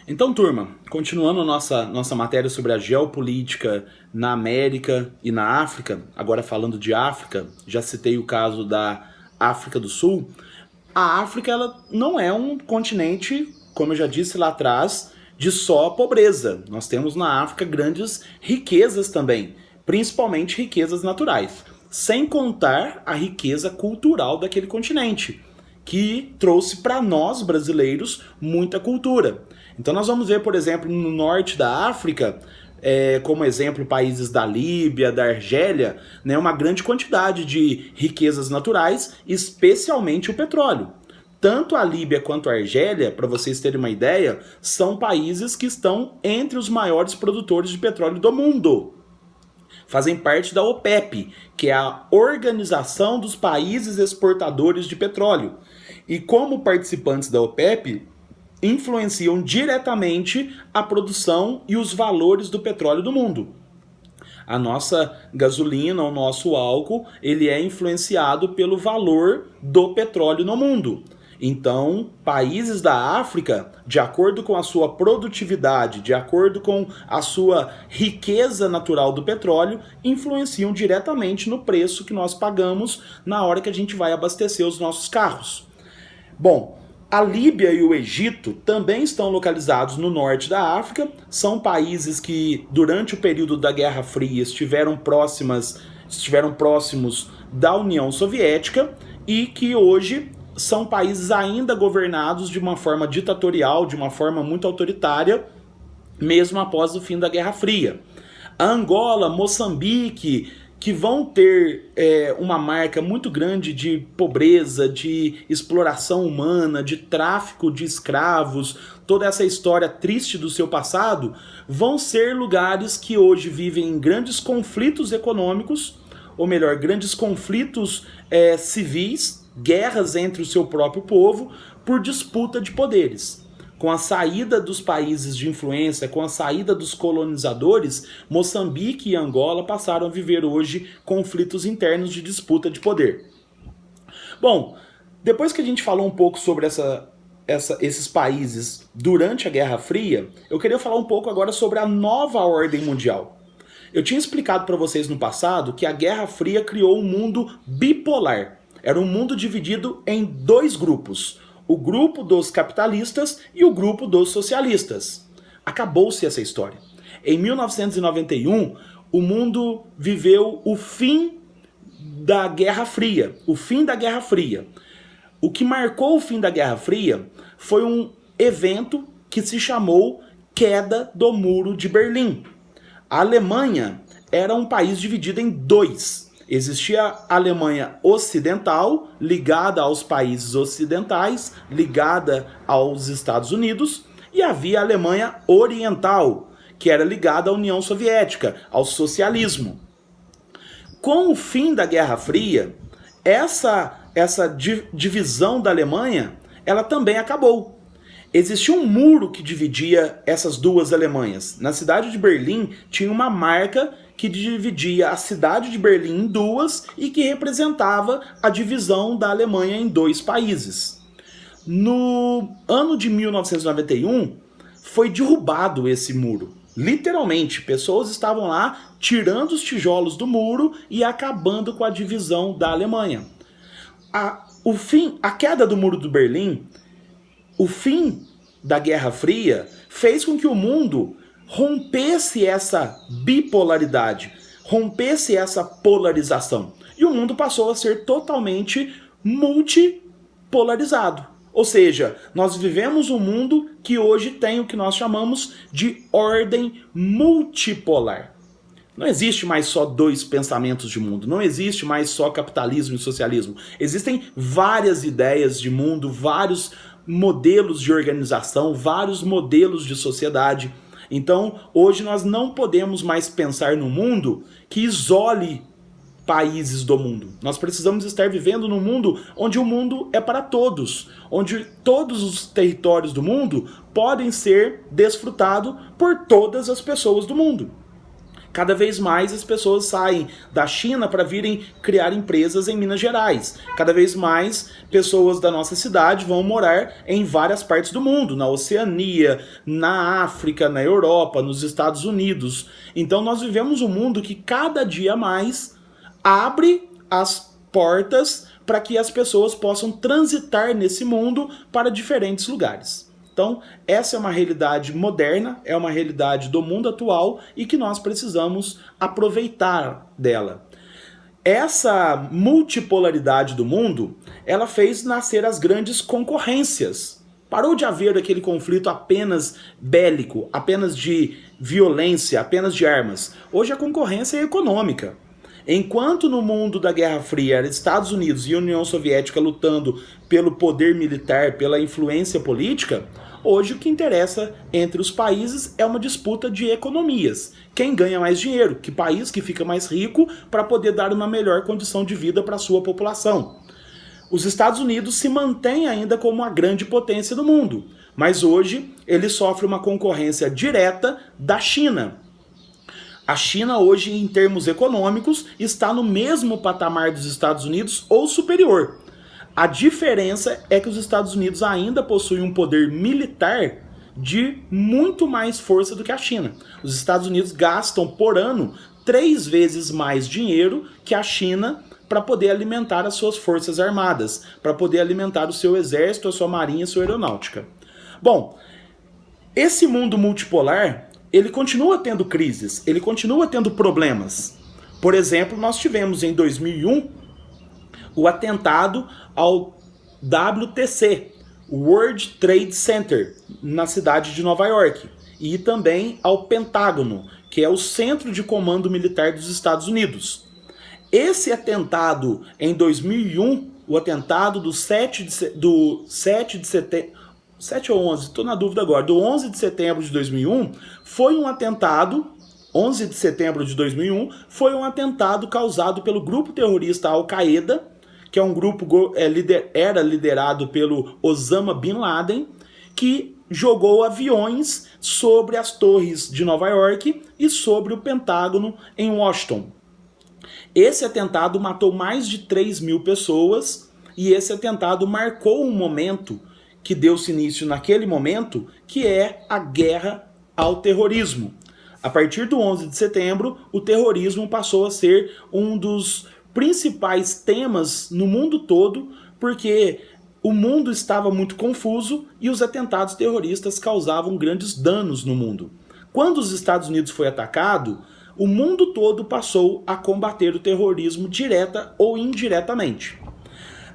Então, turma, continuando nossa matéria sobre a geopolítica na América e na África, agora falando de África, já citei o caso da África do Sul. A África ela não é um continente, como eu já disse lá atrás, de só pobreza. Nós temos na África grandes riquezas também, principalmente riquezas naturais, sem contar a riqueza cultural daquele continente, que trouxe para nós brasileiros muita cultura. Então nós vamos ver, por exemplo, no norte da África, como exemplo, países da Líbia, da Argélia, né, uma grande quantidade de riquezas naturais, especialmente o petróleo. Tanto a Líbia quanto a Argélia, para vocês terem uma ideia, são países que estão entre os maiores produtores de petróleo do mundo. Fazem parte da OPEP, que é a Organização dos Países Exportadores de Petróleo. E como participantes da OPEP, influenciam diretamente a produção e os valores do petróleo do mundo. A nossa gasolina, o nosso álcool, ele é influenciado pelo valor do petróleo no mundo. Então, países da África, de acordo com a sua produtividade, de acordo com a sua riqueza natural do petróleo, influenciam diretamente no preço que nós pagamos na hora que a gente vai abastecer os nossos carros. Bom, a Líbia e o Egito também estão localizados no norte da África, são países que durante o período da Guerra Fria estiveram próximos da União Soviética e que hoje são países ainda governados de uma forma ditatorial, de uma forma muito autoritária, mesmo após o fim da Guerra Fria. A Angola, Moçambique, que vão ter uma marca muito grande de pobreza, de exploração humana, de tráfico de escravos, toda essa história triste do seu passado, vão ser lugares que hoje vivem em grandes conflitos econômicos, ou melhor, grandes conflitos civis, guerras entre o seu próprio povo, por disputa de poderes. Com a saída dos países de influência, com a saída dos colonizadores, Moçambique e Angola passaram a viver hoje conflitos internos de disputa de poder. Bom, depois que a gente falou um pouco sobre esses países durante a Guerra Fria, eu queria falar um pouco agora sobre a nova ordem mundial. Eu tinha explicado para vocês no passado que a Guerra Fria criou um mundo bipolar. Era um mundo dividido em dois grupos. O grupo dos capitalistas e o grupo dos socialistas. Acabou-se essa história. Em 1991, o mundo viveu o fim da Guerra Fria. O fim da Guerra Fria. O que marcou o fim da Guerra Fria foi um evento que se chamou Queda do Muro de Berlim. A Alemanha era um país dividido em dois. Existia a Alemanha Ocidental, ligada aos países ocidentais, ligada aos Estados Unidos, e havia a Alemanha Oriental, que era ligada à União Soviética, ao socialismo. Com o fim da Guerra Fria, essa divisão da Alemanha, ela também acabou. Existia um muro que dividia essas duas Alemanhas. Na cidade de Berlim tinha uma marca que dividia a cidade de Berlim em duas e que representava a divisão da Alemanha em dois países. No ano de 1991, foi derrubado esse muro. Literalmente, pessoas estavam lá tirando os tijolos do muro e acabando com a divisão da Alemanha. A queda do muro de Berlim, o fim da Guerra Fria, fez com que o mundo rompesse essa bipolaridade, rompesse essa polarização. E o mundo passou a ser totalmente multipolarizado. Ou seja, nós vivemos um mundo que hoje tem o que nós chamamos de ordem multipolar. Não existe mais só dois pensamentos de mundo, não existe mais só capitalismo e socialismo. Existem várias ideias de mundo, vários modelos de organização, vários modelos de sociedade. Então, hoje nós não podemos mais pensar no mundo que isole países do mundo. Nós precisamos estar vivendo num mundo onde o mundo é para todos, onde todos os territórios do mundo podem ser desfrutados por todas as pessoas do mundo. Cada vez mais as pessoas saem da China para virem criar empresas em Minas Gerais. Cada vez mais pessoas da nossa cidade vão morar em várias partes do mundo, na Oceania, na África, na Europa, nos Estados Unidos. Então nós vivemos um mundo que cada dia mais abre as portas para que as pessoas possam transitar nesse mundo para diferentes lugares. Então, essa é uma realidade moderna, é uma realidade do mundo atual e que nós precisamos aproveitar dela. Essa multipolaridade do mundo, ela fez nascer as grandes concorrências. Parou de haver aquele conflito apenas bélico, apenas de violência, apenas de armas. Hoje a concorrência é econômica. Enquanto no mundo da Guerra Fria era Estados Unidos e União Soviética lutando pelo poder militar, pela influência política, hoje o que interessa entre os países é uma disputa de economias. Quem ganha mais dinheiro? Que país que fica mais rico para poder dar uma melhor condição de vida para a sua população? Os Estados Unidos se mantêm ainda como a grande potência do mundo, mas hoje ele sofre uma concorrência direta da China. A China hoje, em termos econômicos, está no mesmo patamar dos Estados Unidos ou superior. A diferença é que os Estados Unidos ainda possuem um poder militar de muito mais força do que a China. Os Estados Unidos gastam por ano 3 vezes mais dinheiro que a China para poder alimentar as suas forças armadas, para poder alimentar o seu exército, a sua marinha, a sua aeronáutica. Bom, esse mundo multipolar, ele continua tendo crises, ele continua tendo problemas. Por exemplo, nós tivemos em 2001 o atentado ao WTC, World Trade Center, na cidade de Nova York, e também ao Pentágono, que é o centro de comando militar dos Estados Unidos. Esse atentado em 2001, o atentado do 7 de setembro, 7 ou 11, estou na dúvida agora, do 11 de setembro de 2001, foi um atentado, 11 de setembro de 2001, foi um atentado causado pelo grupo terrorista Al-Qaeda, que é um grupo era liderado pelo Osama Bin Laden, que jogou aviões sobre as torres de Nova York e sobre o Pentágono em Washington. Esse atentado matou mais de 3.000 pessoas e esse atentado marcou um momento que deu-se início naquele momento, que é a guerra ao terrorismo. A partir do 11 de setembro, o terrorismo passou a ser um dos principais temas no mundo todo, porque o mundo estava muito confuso e os atentados terroristas causavam grandes danos no mundo. Quando os Estados Unidos foi atacado, o mundo todo passou a combater o terrorismo direta ou indiretamente.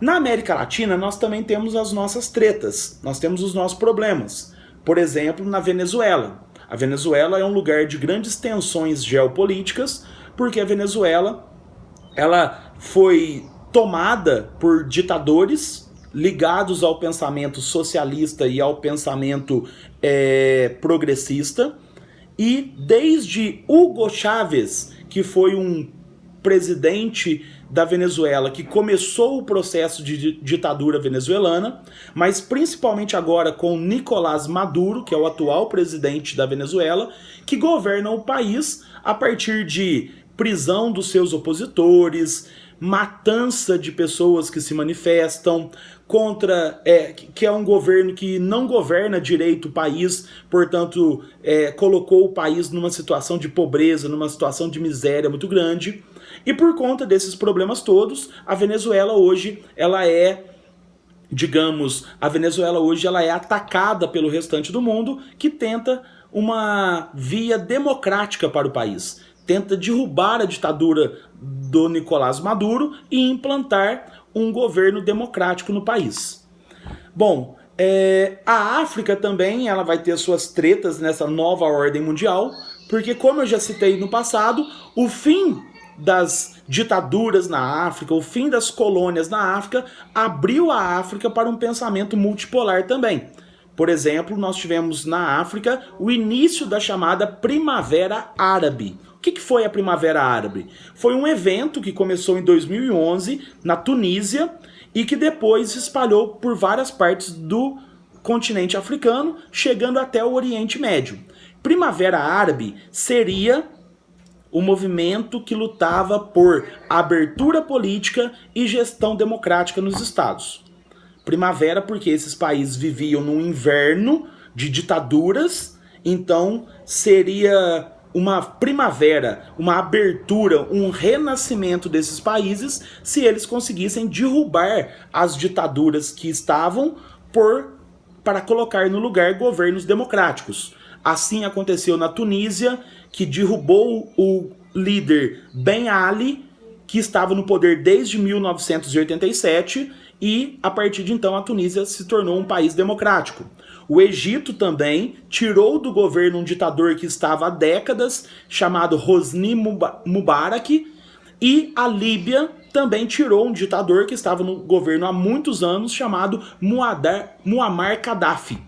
Na América Latina, nós também temos as nossas tretas, nós temos os nossos problemas. Por exemplo, na Venezuela. A Venezuela é um lugar de grandes tensões geopolíticas, porque a Venezuela ela foi tomada por ditadores ligados ao pensamento socialista e ao pensamento progressista, e desde Hugo Chávez, que foi um presidente da Venezuela que começou o processo de ditadura venezuelana, mas principalmente agora com Nicolás Maduro, que é o atual presidente da Venezuela, que governa o país a partir de prisão dos seus opositores, matança de pessoas que se manifestam contra, que é um governo que não governa direito o país, portanto colocou o país numa situação de pobreza, numa situação de miséria muito grande. E por conta desses problemas todos, a Venezuela hoje ela é atacada pelo restante do mundo, que tenta uma via democrática para o país. Tenta derrubar a ditadura do Nicolás Maduro e implantar um governo democrático no país. Bom, a África também ela vai ter suas tretas nessa nova ordem mundial, porque, como eu já citei no passado, o fim das ditaduras na África, o fim das colônias na África, abriu a África para um pensamento multipolar também. Por exemplo, nós tivemos na África o início da chamada Primavera Árabe. O que foi a Primavera Árabe? Foi um evento que começou em 2011 na Tunísia e que depois se espalhou por várias partes do continente africano, chegando até o Oriente Médio. Primavera Árabe seria o movimento que lutava por abertura política e gestão democrática nos estados. Primavera porque esses países viviam num inverno de ditaduras, então seria uma primavera, uma abertura, um renascimento desses países se eles conseguissem derrubar as ditaduras que estavam para colocar no lugar governos democráticos. Assim aconteceu na Tunísia, que derrubou o líder Ben Ali, que estava no poder desde 1987, e a partir de então a Tunísia se tornou um país democrático. O Egito também tirou do governo um ditador que estava há décadas, chamado Hosni Mubarak, e a Líbia também tirou um ditador que estava no governo há muitos anos, chamado Muammar Gaddafi.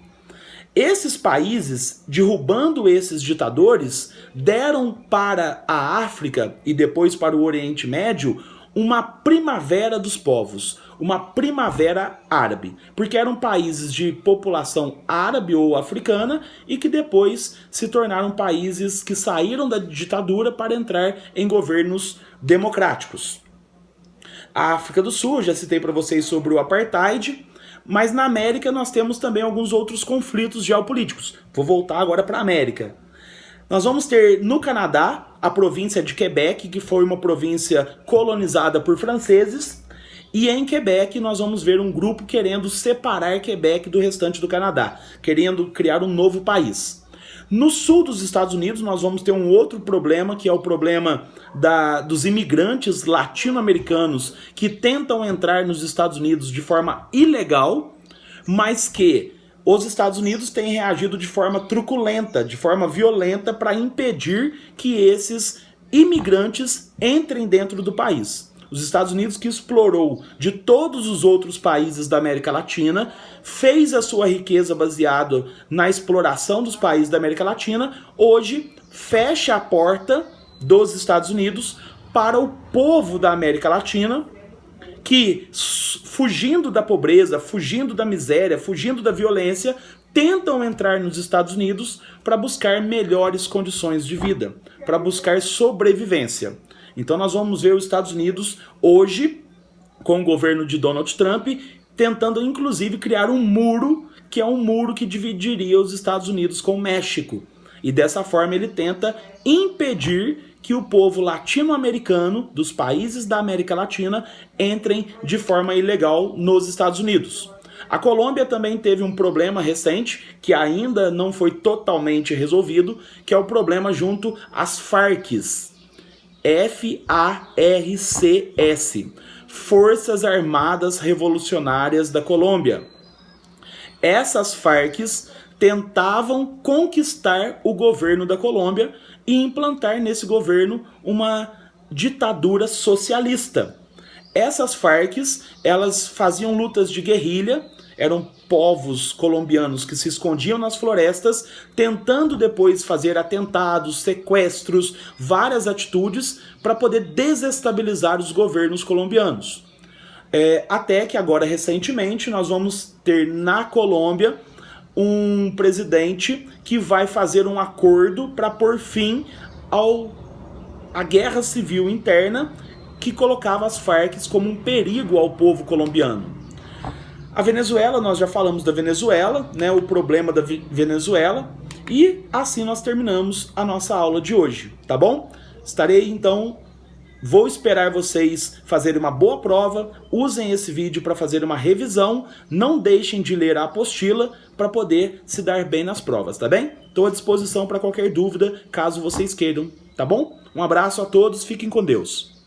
Esses países, derrubando esses ditadores, deram para a África e depois para o Oriente Médio uma primavera dos povos, uma primavera árabe, porque eram países de população árabe ou africana e que depois se tornaram países que saíram da ditadura para entrar em governos democráticos. A África do Sul, já citei para vocês sobre o apartheid, mas na América nós temos também alguns outros conflitos geopolíticos. Vou voltar agora para a América. Nós vamos ter no Canadá a província de Quebec, que foi uma província colonizada por franceses, e em Quebec nós vamos ver um grupo querendo separar Quebec do restante do Canadá, querendo criar um novo país. No sul dos Estados Unidos nós vamos ter um outro problema, que é o problema dos imigrantes latino-americanos que tentam entrar nos Estados Unidos de forma ilegal, mas que os Estados Unidos têm reagido de forma truculenta, de forma violenta, para impedir que esses imigrantes entrem dentro do país. Os Estados Unidos, que explorou de todos os outros países da América Latina, fez a sua riqueza baseada na exploração dos países da América Latina, hoje fecha a porta dos Estados Unidos para o povo da América Latina, que, fugindo da pobreza, fugindo da miséria, fugindo da violência, tentam entrar nos Estados Unidos para buscar melhores condições de vida, para buscar sobrevivência. Então nós vamos ver os Estados Unidos hoje, com o governo de Donald Trump, tentando inclusive criar um muro, que é um muro que dividiria os Estados Unidos com o México. E dessa forma ele tenta impedir que o povo latino-americano dos países da América Latina entrem de forma ilegal nos Estados Unidos. A Colômbia também teve um problema recente, que ainda não foi totalmente resolvido, que é o problema junto às Farcs. F-A-R-C-S, Forças Armadas Revolucionárias da Colômbia. Essas Farcs tentavam conquistar o governo da Colômbia e implantar nesse governo uma ditadura socialista. Essas Farcs, elas faziam lutas de guerrilha, eram povos colombianos que se escondiam nas florestas, tentando depois fazer atentados, sequestros, várias atitudes para poder desestabilizar os governos colombianos. Até que agora, recentemente, nós vamos ter na Colômbia um presidente que vai fazer um acordo para pôr fim à guerra civil interna que colocava as Farc como um perigo ao povo colombiano. A Venezuela, nós já falamos da Venezuela, né, o problema da Venezuela, e assim nós terminamos a nossa aula de hoje, tá bom? Vou esperar vocês fazerem uma boa prova, usem esse vídeo para fazer uma revisão, não deixem de ler a apostila para poder se dar bem nas provas, tá bem? Estou à disposição para qualquer dúvida, caso vocês queiram, tá bom? Um abraço a todos, fiquem com Deus.